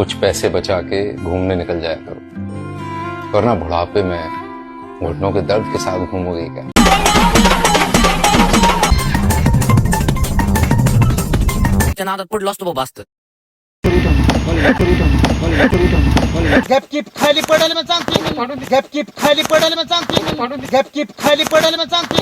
कुछ पैसे बचा के घूमने निकल जाया करो, वरना बुढ़ापे में घुटनों के दर्द के साथ घूमोगी क्या। नादात पडलो असतो बाबा असतं. गपकीप खाली पडायला मग सांगते, गपकीप खाली पडायला मग सांगते, गपकीप खाली पडायला मग सांगते.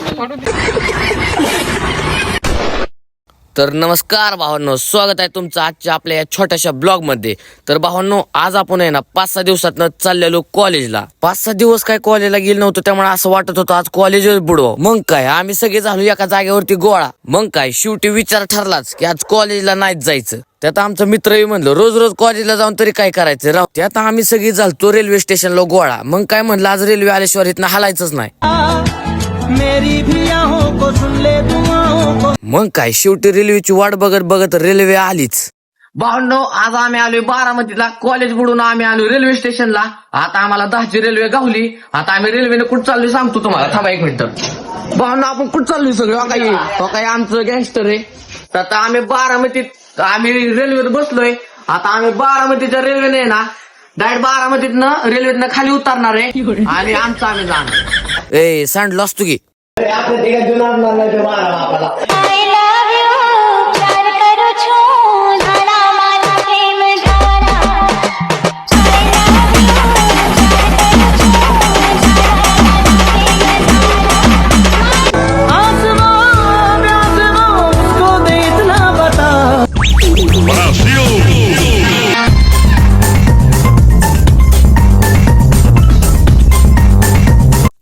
तर नमस्कार भावांनो, स्वागत आहे तुमचं आजच्या आपल्या या छोट्याशा ब्लॉग मध्ये. तर भावांनो, आज आपण आहे ना 5-6 दिवसातनं चाललेलो कॉलेजला. 5-6 दिवस काय कॉलेजला गेलो नव्हतो, त्यामुळे असं वाटत होतं आज कॉलेजच बुडवा. मग काय आम्ही सगळे झालो एका जागेवरती गोळा. मग काय शेवटी विचार ठरलाच की आज कॉलेजला नाहीच जायचं. त्यात आमचं मित्रही म्हणलं रोज रोज कॉलेजला जाऊन तरी काय करायचं राव. त्यात आम्ही सगळी झालतो रेल्वे स्टेशनला गोळा. मग काय म्हणलं आज रेल्वे आल्याशिवाय इथनं हलायचंच नाही. मग काय शेवटी रेल्वेची वाट बघत बघत रेल्वे आलीच. भावंडो, आज आम्ही आलोय बारामतीला. कॉलेज बुडून आम्ही आलो रेल्वे स्टेशनला. आता आम्हाला 10ची रेल्वे गावली. आता आम्ही रेल्वेने कुठं चाललोय सांगतो तुम्हाला, थांबा एक मिनिट. भावंडो, आपण कुठं चाललोय सगळं काही आमचं गँगस्टर आहे. आता आम्ही रेल्वेत बसलोय. आता आम्ही बारामतीच्या रेल्वेने ना डायरेक्ट बारामतीतनं रेल्वेतनं खाली उतरणार आहे आणि आमचं आम्ही जाणार. ए सांडलो असतो की आपण तिघा घेऊन आणणार नाही ते मारा बापाला.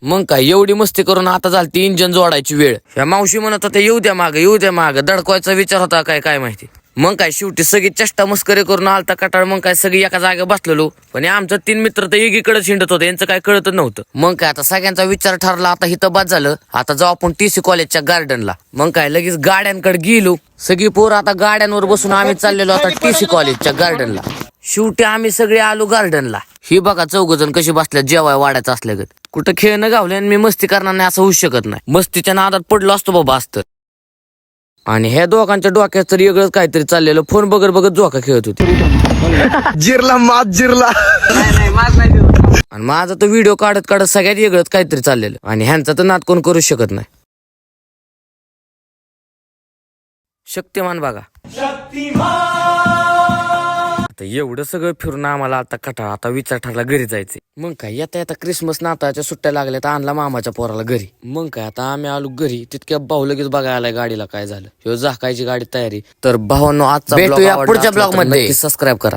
मग काय एवढी मस्ती करून आता झाली इंजन जोडायची वेळ. या मावशी म्हणत होत्या येऊ द्या माग दडकवायचा विचार होता काय माहिती. मग काय शेवटी सगळी चेष्टा मस्करी करून आलता कटाळ. मग काय सगळी एका जागेवर बसलेलो, पण आमचं 3 मित्र तर एकीकडे हिंडत होते, यांचं काय कळतच नव्हतं. मग काय आता सगळ्यांचा विचार ठरला, आता हिथं बाद झालं, आता जाऊ आपण TC कॉलेजच्या गार्डनला. मग काय लगेच गाड्यांकडे गेलो. सगळी पोरं आता गाड्यांवर बसून आम्ही चाललेलो आता TC कॉलेजच्या गार्डनला. शेवटी आम्ही सगळे आलो गार्डनला. ही बघा 4 जण कशी बसल्या जेवाय वाढायचं असल्यागत. कुठं खेळणं गावले आणि मी मस्ती करणार नाही असं होऊ शकत नाही. मस्तीच्या नादात पडलो असतो बाबा असतं. आणि ह्या दोघांच्या डोक्यात तर वेगळंच काहीतरी चाललेलं. फोन बघत जोका खेळत होते. जिरला आणि माझा तर व्हिडिओ काढत सगळ्यात वेगळंच काहीतरी चाललेलं. आणि ह्यांचा तर नाद कोण करू शकत नाही. शक्तिमान बघा. आता एवढं सगळं फिरून आम्हाला आता कटाळा. आता विचार ठरला घरी जायचे. मग काय येता क्रिसमस नाताळच्या सुट्ट्या लागल्या तर आणला मामाच्या पोराला घरी. मग काय आता आम्ही आलो घरी. तितक्या भाऊ लगेच बघायला आलाय गाडीला काय झालं. ह्यो झाकायची गाडी तयारी. तर भावांनो, आजचा ब्लॉग पुढच्या ब्लॉग मध्ये सबस्क्राईब करा.